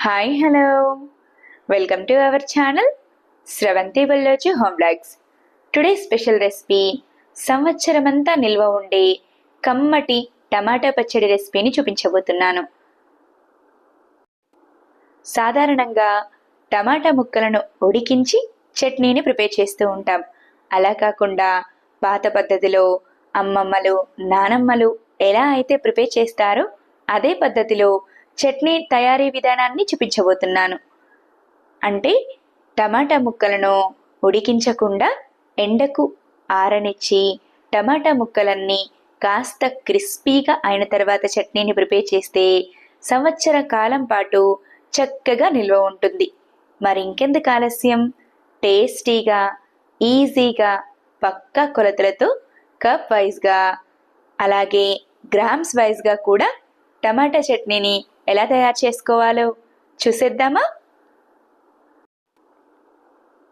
Hi hello welcome to our channel Sravanthi Ballochi home blogs. Today special recipe సంవత్సరమంతా నిల్వ ఉండే కమ్మటి టమాటా పచ్చడి రెసిపీని చూపించబోతున్నాను. సాధారణంగా టమాటా ముక్కలను ఉడికించి చట్నీని ప్రిపేర్ చేస్తూ ఉంటాం. అలా కాకుండా పాత పద్ధతిలో అమ్మమ్మలు నానమ్మలు ఎలా అయితే ప్రిపేర్ చేస్తారో అదే పద్ధతిలో చట్నీ తయారీ విధానాన్ని చూపించబోతున్నాను. అంటే టమాటా ముక్కలను ఉడికించకుండా ఎండకు ఆరనిచ్చి టమాటా ముక్కలన్నీ కాస్త క్రిస్పీగా అయిన తర్వాత చట్నీని ప్రిపేర్ చేస్తే సంవత్సర కాలం పాటు చక్కగా నిల్వ ఉంటుంది. మరి ఇంకెందుకు ఆలస్యం, టేస్టీగా ఈజీగా పక్కా కొలతలతో కప్ వైజ్గా అలాగే గ్రామ్స్ వైజ్గా కూడా టమాటా చట్నీని ఎలా తయారు చేసుకోవాలో చూసేద్దామా?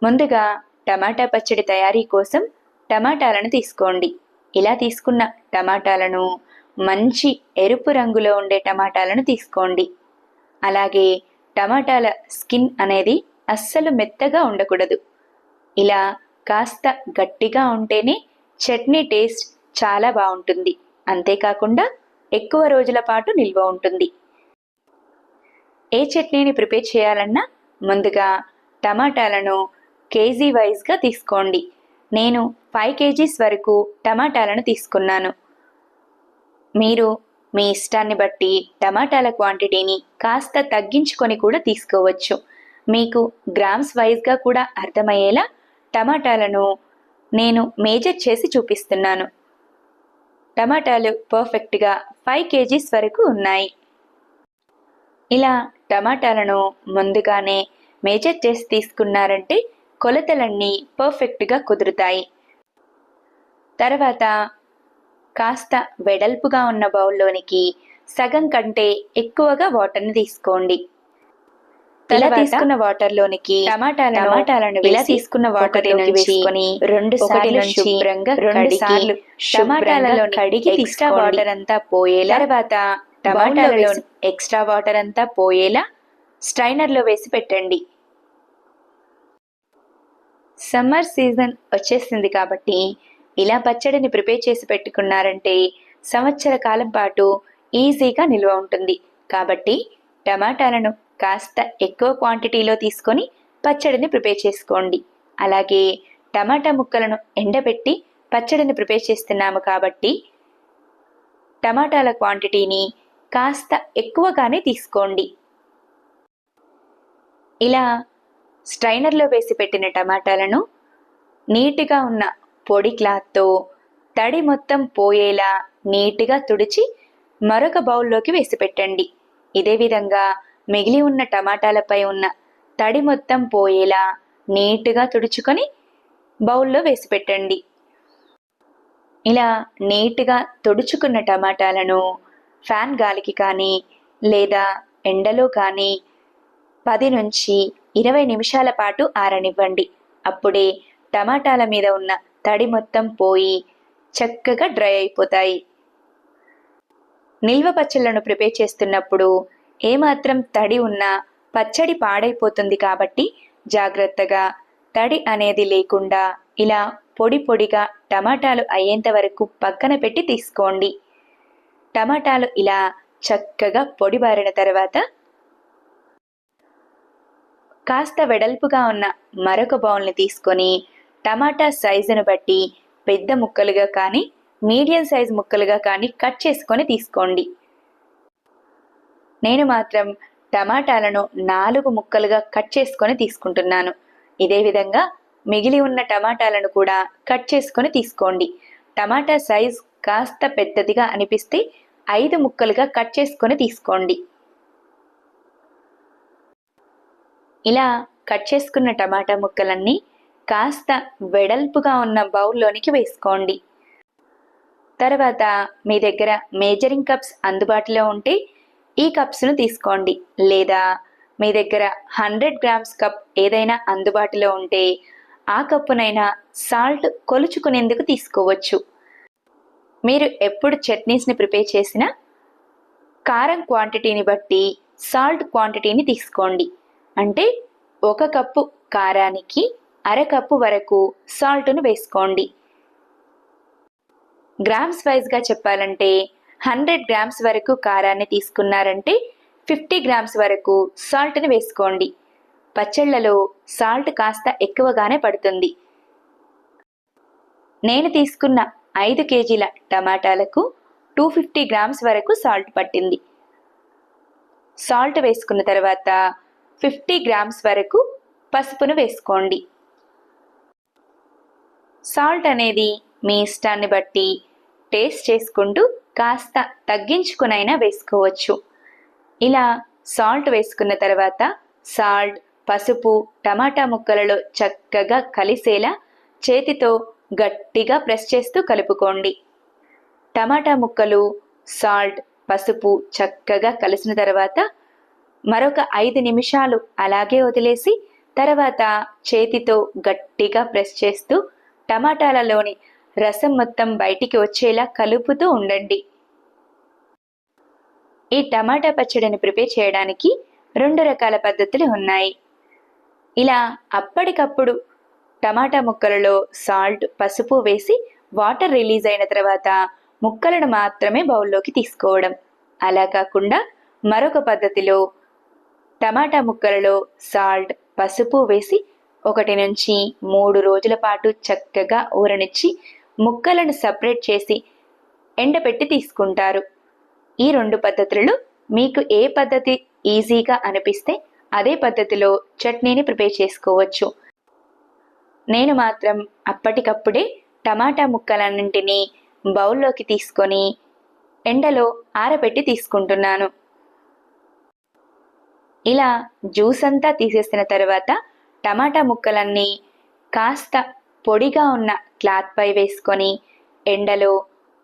ముందుగా టమాటా పచ్చడి తయారీ కోసం టమాటాలను తీసుకోండి. ఇలా తీసుకున్న టమాటాలను మంచి ఎరుపు రంగులో ఉండే టమాటాలను తీసుకోండి. అలాగే టమాటాల స్కిన్ అనేది అస్సలు మెత్తగా ఉండకూడదు. ఇలా కాస్త గట్టిగా ఉంటేనే చట్నీ టేస్ట్ చాలా బాగుంటుంది. అంతేకాకుండా ఎక్కువ రోజుల పాటు నిల్వ ఉంటుంది. ఏ చట్నీని ప్రిపేర్ చేయాలన్నా ముందుగా టమాటాలను కేజీ వైజ్గా తీసుకోండి. నేను 5 kgs వరకు టమాటాలను తీసుకున్నాను. మీరు మీ ఇష్టాన్ని బట్టి టమాటాల క్వాంటిటీని కాస్త తగ్గించుకొని కూడా తీసుకోవచ్చు. మీకు గ్రామ్స్ వైజ్గా కూడా అర్థమయ్యేలా టమాటాలను నేను మేజర్ చేసి చూపిస్తున్నాను. టమాటాలు పర్ఫెక్ట్గా 5 kgs వరకు ఉన్నాయి. ఇలా టమాటాలను ముందుగానే మేజర్ చేసి తీసుకున్నారంటే కొలతలన్నీ పర్ఫెక్ట్గా కుదురుతాయి. తర్వాత కాస్త వెడల్పుగా ఉన్న బౌల్లోనికి సగం కంటే ఎక్కువగా వాటర్ని తీసుకోండి. ఇలా తీసుకున్న వాటర్లోనికి టమాటాలను ఇలా తీసుకున్న వాటర్లోకి వేసుకొని 2 సార్లు శుభ్రంగా టమాటాలలో కడిగి ఎక్స్ట్రా వాటర్ అంతా పోయేలా, తర్వాత టమాటాలలో ఎక్స్ట్రా వాటర్ అంతా పోయేలా స్ట్రైనర్లో వేసి పెట్టండి. సమ్మర్ సీజన్ వచ్చేసింది కాబట్టి ఇలా పచ్చడిని ప్రిపేర్ చేసి పెట్టుకున్నారంటే సంవత్సర కాలం పాటు ఈజీగా నిల్వ ఉంటుంది. కాబట్టి టమాటాలను కాస్త ఎక్కువ క్వాంటిటీలో తీసుకొని పచ్చడిని ప్రిపేర్ చేసుకోండి. అలాగే టమాటా ముక్కలను ఎండబెట్టి పచ్చడిని ప్రిపేర్ చేస్తున్నాము కాబట్టి టమాటాల క్వాంటిటీని కాస్త ఎక్కువగానే తీసుకోండి. ఇలా స్ట్రైనర్లో వేసి పెట్టిన టమాటాలను నీట్గా ఉన్న పొడి క్లాత్తో తడి మొత్తం పోయేలా నీట్గా తుడిచి మరొక బౌల్లోకి వేసి పెట్టండి. ఇదే విధంగా మిగిలి ఉన్న టమాటాలపై ఉన్న తడి మొత్తం పోయేలా నీట్గా తుడుచుకొని బౌల్లో వేసి పెట్టండి. ఇలా నీట్గా తుడుచుకున్న టమాటాలను ఫ్యాన్ గాలికి కానీ లేదా ఎండలో కానీ 10 నుంచి 20 నిమిషాల పాటు ఆరనివ్వండి. అప్పుడే టమాటాల మీద ఉన్న తడి మొత్తం పోయి చక్కగా డ్రై అయిపోతాయి. నిల్వ పచ్చళ్లను ప్రిపేర్ చేస్తున్నప్పుడు ఏమాత్రం తడి ఉన్నా పచ్చడి పాడైపోతుంది. కాబట్టి జాగ్రత్తగా తడి అనేది లేకుండా ఇలా పొడి పొడిగా టమాటాలు అయ్యేంత వరకు పక్కన పెట్టి తీసుకోండి. టమాటాలు ఇలా చక్కగా పొడిబారిన తర్వాత కాస్త వెడల్పుగా ఉన్న మరొక బౌల్ని తీసుకొని టమాటా సైజును బట్టి పెద్ద ముక్కలుగా కానీ మీడియం సైజు ముక్కలుగా కానీ కట్ చేసుకొని తీసుకోండి. నేను మాత్రం టమాటాలను 4 ముక్కలుగా కట్ చేసుకొని తీసుకుంటున్నాను. ఇదే విధంగా మిగిలి ఉన్న టమాటాలను కూడా కట్ చేసుకొని తీసుకోండి. టమాటా సైజ్ కాస్త పెద్దదిగా అనిపిస్తే 5 ముక్కలుగా కట్ చేసుకొని తీసుకోండి. ఇలా కట్ చేసుకున్న టమాటా ముక్కలన్నీ కాస్త వెడల్పుగా ఉన్న బౌల్లోనికి వేసుకోండి. తర్వాత మీ దగ్గర మేజరింగ్ కప్స్ అందుబాటులో ఉంటే ఈ కప్స్ను తీసుకోండి. లేదా మీ దగ్గర 100 గ్రామ్స్ కప్ ఏదైనా అందుబాటులో ఉంటే ఆ కప్పునైనా సాల్ట్ కొలుచుకునేందుకు తీసుకోవచ్చు. మీరు ఎప్పుడు చట్నీస్ని ప్రిపేర్ చేసినా కారం క్వాంటిటీని బట్టి సాల్ట్ క్వాంటిటీని తీసుకోండి. అంటే 1 కప్పు కారానికి అరకప్పు వరకు సాల్ట్ను వేసుకోండి. గ్రామ్స్ వైజ్గా చెప్పాలంటే 100 గ్రామ్స్ వరకు కారాన్ని తీసుకున్నారంటే 50 గ్రామ్స్ వరకు సాల్ట్ని వేసుకోండి. పచ్చళ్లలో సాల్ట్ కాస్త ఎక్కువగానే పడుతుంది. నేను తీసుకున్న 5 కేజీల టమాటాలకు 250 గ్రామ్స్ వరకు సాల్ట్ పట్టింది. సాల్ట్ వేసుకున్న తర్వాత 50 గ్రామ్స్ వరకు పసుపును వేసుకోండి. సాల్ట్ అనేది మీ ఇష్టాన్ని బట్టి టేస్ట్ చేసుకుంటూ కాస్త తగ్గించుకునైనా వేసుకోవచ్చు. ఇలా సాల్ట్ వేసుకున్న తర్వాత సాల్ట్, పసుపు టమాటా ముక్కలలో చక్కగా కలిసేలా చేతితో గట్టిగా ప్రెస్ చేస్తూ కలుపుకోండి. టమాటా ముక్కలు, సాల్ట్, పసుపు చక్కగా కలిసిన తర్వాత మరొక 5 నిమిషాలు అలాగే వదిలేసి తర్వాత చేతితో గట్టిగా ప్రెస్ చేస్తూ టమాటాలలోని రసం మొత్తం బయటికి వచ్చేలా కలుపుతూ ఉండండి. ఈ టమాటా పచ్చడిని ప్రిపేర్ చేయడానికి 2 రకాల పద్ధతులు ఉన్నాయి. ఇలా అప్పటికప్పుడు టమాటా ముక్కలలో సాల్ట్, పసుపు వేసి వాటర్ రిలీజ్ అయిన తర్వాత ముక్కలను మాత్రమే బౌల్లోకి తీసుకోవడం. అలా కాకుండా మరొక పద్ధతిలో టమాటా ముక్కలలో సాల్ట్, పసుపు వేసి 1 నుంచి 3 రోజుల పాటు చక్కగా ఊరనిచ్చి ముక్కలను సపరేట్ చేసి ఎండబెట్టి తీసుకుంటారు. ఈ 2 పద్ధతులలో మీకు ఏ పద్ధతి ఈజీగా అనిపిస్తే అదే పద్ధతిలో చట్నీని ప్రిపేర్ చేసుకోవచ్చు. నేను మాత్రం అప్పటికప్పుడే టమాటా ముక్కలన్నింటినీ బౌల్లోకి తీసుకొని ఎండలో ఆరబెట్టి తీసుకుంటున్నాను. ఇలా జ్యూస్ అంతా తీసేసిన తర్వాత టమాటా ముక్కలన్నీ కాస్త పొడిగా ఉన్న క్లాత్ పై వేసుకొని ఎండలో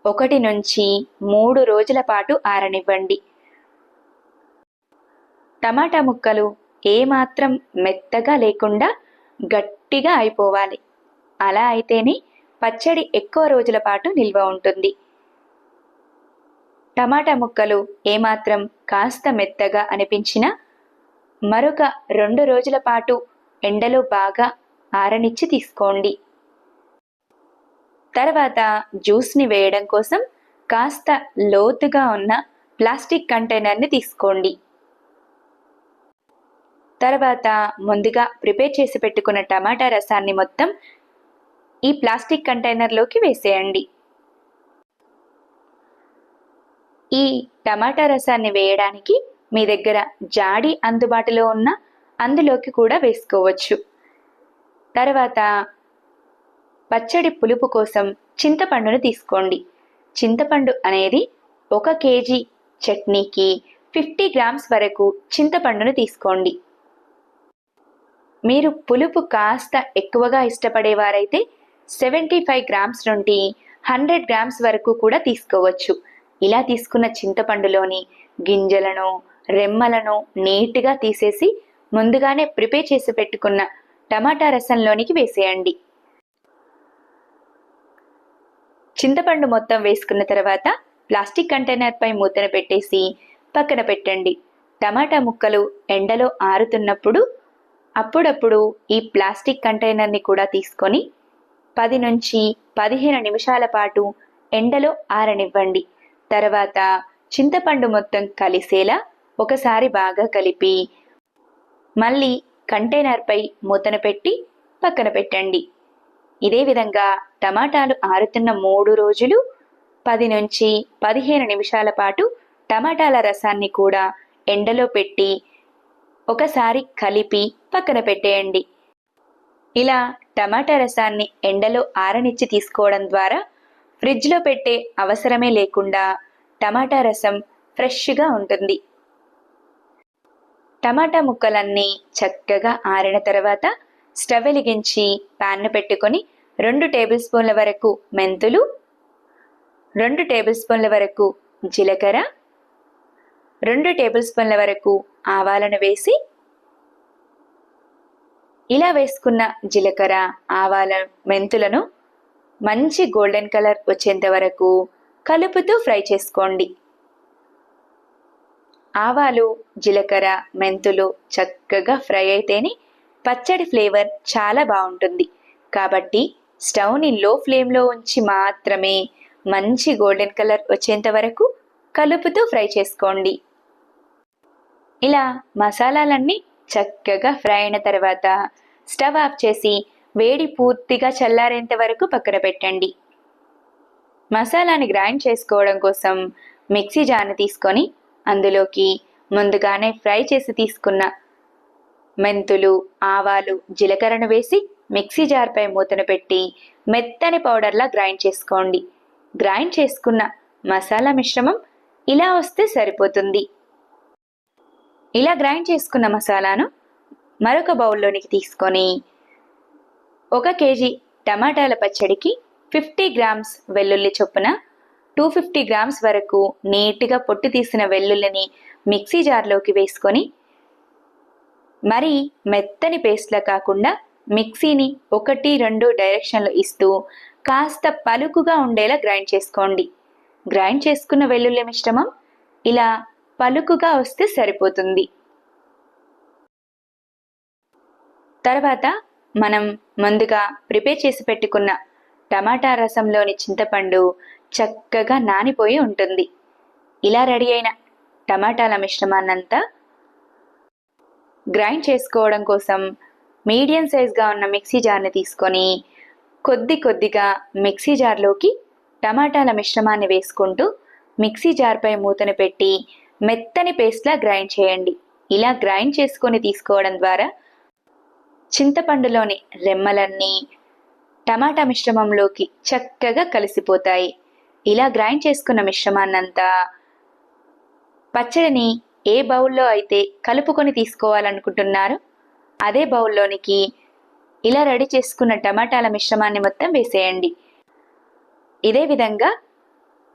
1 నుంచి 3 రోజుల పాటు ఆరనివ్వండి. టమాటా ముక్కలు ఏమాత్రం మెత్తగా లేకుండా గట్టిగా అయిపోవాలి. అలా అయితేనే పచ్చడి ఎక్కువ రోజుల పాటు నిల్వ ఉంటుంది. టమాటా ముక్కలు ఏమాత్రం కాస్త మెత్తగా అనిపించినా మరొక 2 రోజుల పాటు ఎండలో బాగా ఆరనిచ్చి తీసుకోండి. తర్వాత జ్యూస్ని వేయడం కోసం కాస్త లోతుగా ఉన్న ప్లాస్టిక్ కంటైనర్ని తీసుకోండి. తర్వాత ముందుగా ప్రిపేర్ చేసి పెట్టుకున్న టమాటా రసాన్ని మొత్తం ఈ ప్లాస్టిక్ కంటైనర్లోకి వేసేయండి. ఈ టమాటా రసాన్ని వేయడానికి మీ దగ్గర జాడి అందుబాటులో ఉన్న అందులోకి కూడా వేసుకోవచ్చు. తర్వాత పచ్చడి పులుపు కోసం చింతపండును తీసుకోండి. చింతపండు అనేది 1 కేజీ చట్నీకి 50 గ్రామ్స్ వరకు చింతపండును తీసుకోండి. మీరు పులుపు కాస్త ఎక్కువగా ఇష్టపడేవారైతే 75 గ్రామ్స్ నుండి 100 గ్రామ్స్ వరకు కూడా తీసుకోవచ్చు. ఇలా తీసుకున్న చింతపండులోని గింజలను, రెమ్మలను నీట్గా తీసేసి ముందుగానే ప్రిపేర్ చేసి పెట్టుకున్న టమాటా రసంలోనికి వేసేయండి. చింతపండు మొత్తం వేసుకున్న తర్వాత ప్లాస్టిక్ కంటైనర్ పై మూతను పెట్టేసి పక్కన పెట్టండి. టమాటా ముక్కలు ఎండలో ఆరుతున్నప్పుడు అప్పుడప్పుడు ఈ ప్లాస్టిక్ కంటైనర్ని కూడా తీసుకొని 10 నుంచి 15 నిమిషాల పాటు ఎండలో ఆరనివ్వండి. తర్వాత చింతపండు మొత్తం కలిసేలా ఒకసారి బాగా కలిపి మళ్ళీ కంటైనర్పై మూతను పెట్టి పక్కన పెట్టండి. ఇదే విధంగా టమాటాలు ఆరుతున్న 3 రోజులు 10 నుంచి 15 నిమిషాల పాటు టమాటాల రసాన్ని కూడా ఎండలో పెట్టి ఒకసారి కలిపి పక్కన పెట్టేయండి. ఇలా టమాటా రసాన్ని ఎండలో ఆరనిచ్చి తీసుకోవడం ద్వారా ఫ్రిడ్జ్లో పెట్టే అవసరమే లేకుండా టమాటా రసం ఫ్రెష్గా ఉంటుంది. టమాటా ముక్కలన్నీ చక్కగా ఆరిన తర్వాత స్టవ్ వెలిగించి ప్యాన్ను పెట్టుకొని 2 టేబుల్ స్పూన్ల వరకు మెంతులు, 2 టేబుల్ స్పూన్ల వరకు జీలకర్ర, 2 టేబుల్ స్పూన్ల వరకు ఆవాలను వేసి ఇలా వేసుకున్న జీలకర్ర, ఆవాల, మెంతులను మంచి గోల్డెన్ కలర్ వచ్చేంత వరకు కలుపుతూ ఫ్రై చేసుకోండి. ఆవాలు, జీలకర్ర, మెంతులు చక్కగా ఫ్రై అయితేనే పచ్చడి ఫ్లేవర్ చాలా బాగుంటుంది. కాబట్టి స్టవ్ని లో ఫ్లేమ్లో ఉంచి మాత్రమే మంచి గోల్డెన్ కలర్ వచ్చేంత వరకు కలుపుతూ ఫ్రై చేసుకోండి. ఇలా మసాలాలన్నీ చక్కగా ఫ్రై అయిన తర్వాత స్టవ్ ఆఫ్ చేసి వేడి పూర్తిగా చల్లారేంత వరకు పక్కన పెట్టండి. మసాలాని గ్రైండ్ చేసుకోవడం కోసం మిక్సీ జార్ని తీసుకొని అందులోకి ముందుగానే ఫ్రై చేసి తీసుకున్న మెంతులు, ఆవాలు, జీలకర్రను వేసి మిక్సీ జార్పై మూతను పెట్టి మెత్తని పౌడర్లా గ్రైండ్ చేసుకోండి. గ్రైండ్ చేసుకున్న మసాలా మిశ్రమం ఇలా వస్తే సరిపోతుంది. ఇలా గ్రైండ్ చేసుకున్న మసాలాను మరొక బౌల్లోనికి తీసుకొని 1 కేజీ టమాటాల పచ్చడికి 50 గ్రామ్స్ వెల్లుల్లి చొప్పున 250 గ్రామ్స్ వరకు నీట్గా పొట్టు తీసిన వెల్లుల్లిని మిక్సీ జార్లోకి వేసుకొని మరీ మెత్తని పేస్ట్లా కాకుండా మిక్సీని 1-2 డైరెక్షన్లు ఇస్తూ కాస్త పలుకుగా ఉండేలా గ్రైండ్ చేసుకోండి. గ్రైండ్ చేసుకున్న వెల్లుల్లి మిశ్రమం ఇలా పలుకుగా వస్తే సరిపోతుంది. తర్వాత మనం ముందుగా ప్రిపేర్ చేసి పెట్టుకున్న టమాటా రసంలోని చింతపండు చక్కగా నానిపోయి ఉంటుంది. ఇలా రెడీ అయిన టమాటాల మిశ్రమాన్నంతా గ్రైండ్ చేసుకోవడం కోసం మీడియం సైజ్గా ఉన్న మిక్సీ జార్ని తీసుకొని కొద్దిగా మిక్సీ జార్లోకి టమాటాల మిశ్రమాన్ని వేసుకుంటూ మిక్సీ జార్పై మూతను పెట్టి మెత్తని పేస్ట్లా గ్రైండ్ చేయండి. ఇలా గ్రైండ్ చేసుకొని తీసుకోవడం ద్వారా చింతపండులోని రెమ్మలన్నీ టమాటా మిశ్రమంలోకి చక్కగా కలిసిపోతాయి. ఇలా గ్రైండ్ చేసుకున్న మిశ్రమాన్నంతా పచ్చడిని ఏ బౌల్లో అయితే కలుపుకొని తీసుకోవాలనుకుంటున్నారో అదే బౌల్లోనికి ఇలా రెడీ చేసుకున్న టమాటాల మిశ్రమాన్ని మొత్తం వేసేయండి. ఇదే విధంగా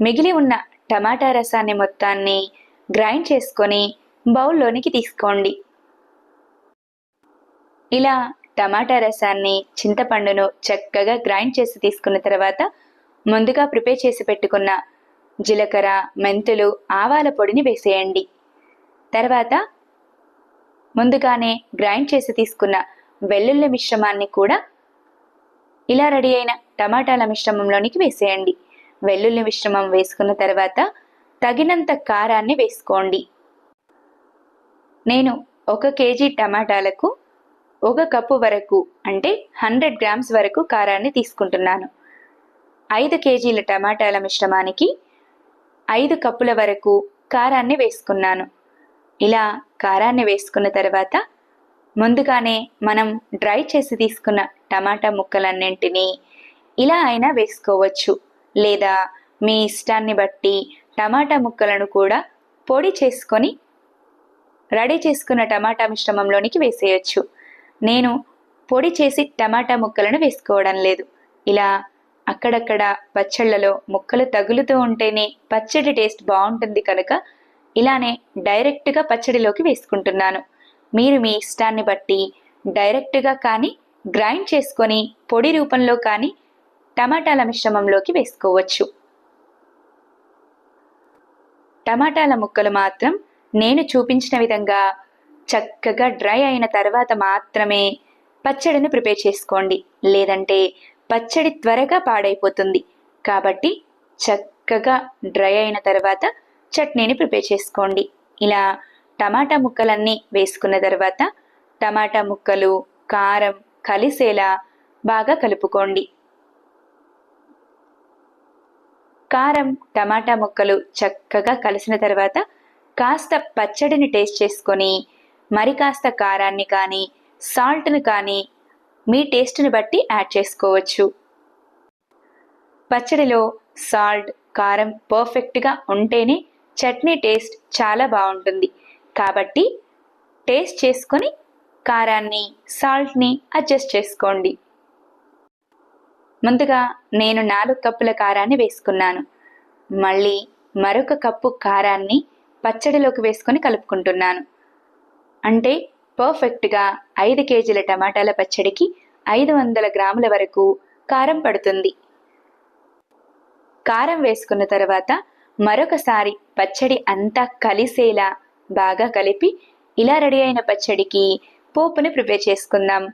మిగిలి ఉన్న టమాటా రసాన్ని మొత్తాన్ని గ్రైండ్ చేసుకొని బౌల్లోనికి తీసుకోండి. ఇలా టమాటా రసాన్ని, చింతపండును చక్కగా గ్రైండ్ చేసి తీసుకున్న తర్వాత ముందుగా ప్రిపేర్ చేసి పెట్టుకున్న జీలకర్ర, మెంతులు, ఆవాల పొడిని వేసేయండి. తర్వాత ముందుగానే గ్రైండ్ చేసి తీసుకున్న వెల్లుల్లి మిశ్రమాన్ని కూడా ఇలా రెడీ అయిన టమాటాల మిశ్రమంలోనికి వేసేయండి. వెల్లుల్లి మిశ్రమం వేసుకున్న తర్వాత తగినంత కారాన్ని వేసుకోండి. నేను 1 కేజీ టమాటాలకు 1 కప్పు వరకు అంటే 100 గ్రామ్స్ వరకు కారాన్ని తీసుకుంటున్నాను. 5 కేజీల టమాటాల మిశ్రమానికి 5 కప్పుల వరకు కారాన్ని వేసుకున్నాను. ఇలా కారాన్ని వేసుకున్న తర్వాత ముందుగానే మనం డ్రై చేసి తీసుకున్న టమాటా ముక్కలన్నింటినీ ఇలా అయినా వేసుకోవచ్చు, లేదా మీ ఇష్టాన్ని బట్టి టమాటా ముక్కలను కూడా పొడి చేసుకొని రెడీ చేసుకున్న టమాటా మిశ్రమంలోనికి వేసేయచ్చు. నేను పొడి చేసి టమాటా ముక్కలను వేసుకోవడం లేదు. ఇలా అక్కడక్కడ పచ్చళ్ళలో ముక్కలు తగులుతూ ఉంటేనే పచ్చడి టేస్ట్ బాగుంటుంది కనుక ఇలానే డైరెక్ట్గా పచ్చడిలోకి వేసుకుంటున్నాను. మీరు మీ ఇష్టాన్ని బట్టి డైరెక్ట్గా కానీ గ్రైండ్ చేసుకొని పొడి రూపంలో కానీ టమాటాల మిశ్రమంలోకి వేసుకోవచ్చు. టమాటాల ముక్కలు మాత్రం నేను చూపించిన విధంగా చక్కగా డ్రై అయిన తర్వాత మాత్రమే పచ్చడిని ప్రిపేర్ చేసుకోండి, లేదంటే పచ్చడి త్వరగా పాడైపోతుంది. కాబట్టి చక్కగా డ్రై అయిన తర్వాత చట్నీని ప్రిపేర్ చేసుకోండి. ఇలా టమాటా ముక్కలన్నీ వేసుకున్న తర్వాత టమాటా ముక్కలు, కారం కలిసేలా బాగా కలుపుకోండి. కారం, టమాటా ముక్కలు చక్కగా కలిసిన తర్వాత కాస్త పచ్చడిని టేస్ట్ చేసుకొని మరి కాస్త కారాన్ని కానీ సాల్ట్ని కానీ మీ టేస్ట్ని బట్టి యాడ్ చేసుకోవచ్చు. పచ్చడిలో సాల్ట్, కారం పర్ఫెక్ట్గా ఉంటేనే చట్నీ టేస్ట్ చాలా బాగుంటుంది. కాబట్టి టేస్ట్ చేసుకొని కారాన్ని, సాల్ట్ని అడ్జస్ట్ చేసుకోండి. ముందుగా నేను 4 కప్పుల కారాన్ని వేసుకున్నాను. మళ్ళీ మరొక కప్పు కారాన్ని పచ్చడిలోకి వేసుకొని కలుపుకుంటున్నాను. అంటే పర్ఫెక్ట్గా 5 కేజీల టమాటాల పచ్చడికి 500 గ్రాముల వరకు కారం పడుతుంది. కారం వేసుకున్న తర్వాత మరొకసారి పచ్చడి అంతా కలిసేలా బాగా కలిపి ఇలా రెడీ అయిన పచ్చడికి పోపుని ప్రిపేర్ చేసుకుందాం.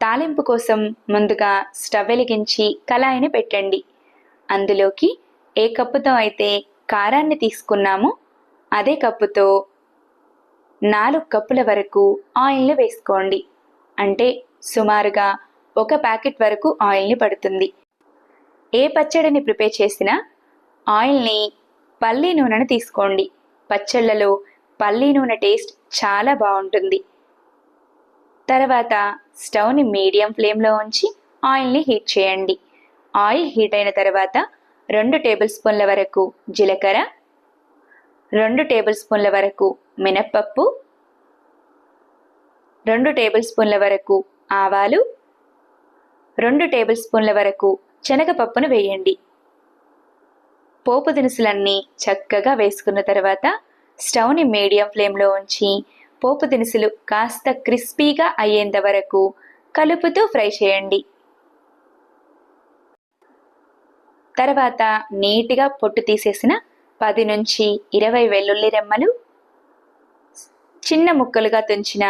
తాలింపు కోసం ముందుగా స్టవ్ వెలిగించి కళాయిని పెట్టండి. అందులోకి ఏ కప్పుతో అయితే కారాన్ని తీసుకున్నామో అదే కప్పుతో 4 కప్పుల వరకు ఆయిల్ని వేసుకోండి. అంటే సుమారుగా 1 ప్యాకెట్ వరకు ఆయిల్ని పడుతుంది. ఏ పచ్చడిని ప్రిపేర్ చేసినా ఆయిల్ని పల్లి నూనెను తీసుకోండి. పచ్చళ్ళలో పల్లి నూనె టేస్ట్ చాలా బాగుంటుంది. తర్వాత స్టవ్ని మీడియం ఫ్లేమ్లో ఉంచి ఆయిల్ని హీట్ చేయండి. ఆయిల్ హీట్ అయిన తర్వాత 2 టేబుల్ స్పూన్ల వరకు జీలకర్ర, 2 టేబుల్ స్పూన్ల వరకు మినప్పప్పు, 2 టేబుల్ స్పూన్ల వరకు ఆవాలు, 2 టేబుల్ స్పూన్ల వరకు శనగపప్పును వేయండి. పోపు దినుసులన్నీ చక్కగా వేసుకున్న తర్వాత స్టవ్ని మీడియం ఫ్లేమ్లో ఉంచి పోపు దినుసులు కాస్త క్రిస్పీగా అయ్యేంత వరకు కలుపుతూ ఫ్రై చేయండి. తర్వాత నీట్గా పొట్టు తీసేసిన 10 నుంచి 20 వెల్లుల్లి రెమ్మలు, చిన్న ముక్కలుగా తుంచిన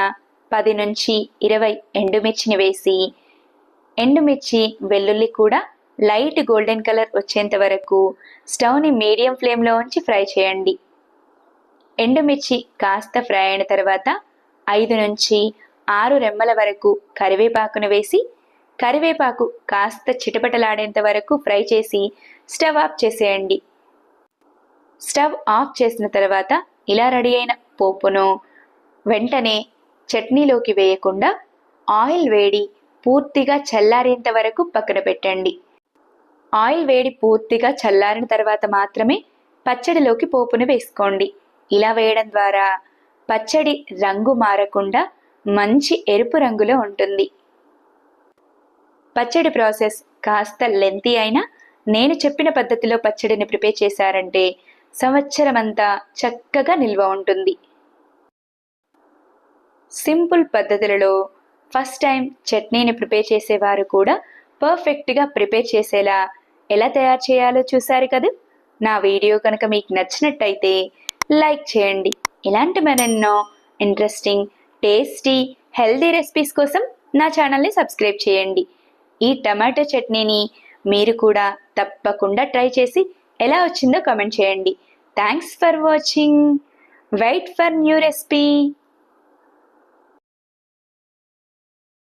10 నుంచి 20 ఎండుమిర్చిని వేసి ఎండుమిర్చి వెల్లుల్లి కూడా లైట్ గోల్డెన్ కలర్ వచ్చేంత వరకు స్టవ్ని మీడియం ఫ్లేమ్లో ఉంచి ఫ్రై చేయండి. ఎండుమిర్చి కాస్త ఫ్రై అయిన తర్వాత 5 నుంచి 6 రెమ్మల వరకు కరివేపాకును వేసి కరివేపాకు కాస్త చిటపటలాడేంత వరకు ఫ్రై చేసి స్టవ్ ఆఫ్ చేసేయండి. స్టవ్ ఆఫ్ చేసిన తర్వాత ఇలా రెడీ అయిన పోపును వెంటనే చట్నీలోకి వేయకుండా ఆయిల్ వేడి పూర్తిగా చల్లారేంత వరకు పక్కన పెట్టండి. ఆయిల్ వేడి పూర్తిగా చల్లారిన తర్వాత మాత్రమే పచ్చడిలోకి పోపును వేసుకోండి. ఇలా వేయడం ద్వారా పచ్చడి రంగు మారకుండా మంచి ఎరుపు రంగులో ఉంటుంది. పచ్చడి ప్రాసెస్ కాస్త లెంతీ అయినా నేను చెప్పిన పద్ధతిలో పచ్చడిని ప్రిపేర్ చేశారంటే సంవత్సరమంతా చక్కగా నిల్వ ఉంటుంది. సింపుల్ పద్ధతులలో ఫస్ట్ టైం చట్నీని ప్రిపేర్ చేసేవారు కూడా పర్ఫెక్ట్గా ప్రిపేర్ చేసేలా ఎలా తయారు చేయాలో చూశారు కదా. నా వీడియో కనుక మీకు నచ్చినట్టయితే లైక్ చేయండి. ఇలాంటి మరెన్నో ఇంట్రెస్టింగ్, టేస్టీ, హెల్దీ రెసిపీస్ కోసం నా ఛానల్ని సబ్స్క్రైబ్ చేయండి. ఈ టమాటో చట్నీని మీరు కూడా తప్పకుండా ట్రై చేసి ఎలా వచ్చిందో కామెంట్ చేయండి. Thanks for watching. Wait for new recipe.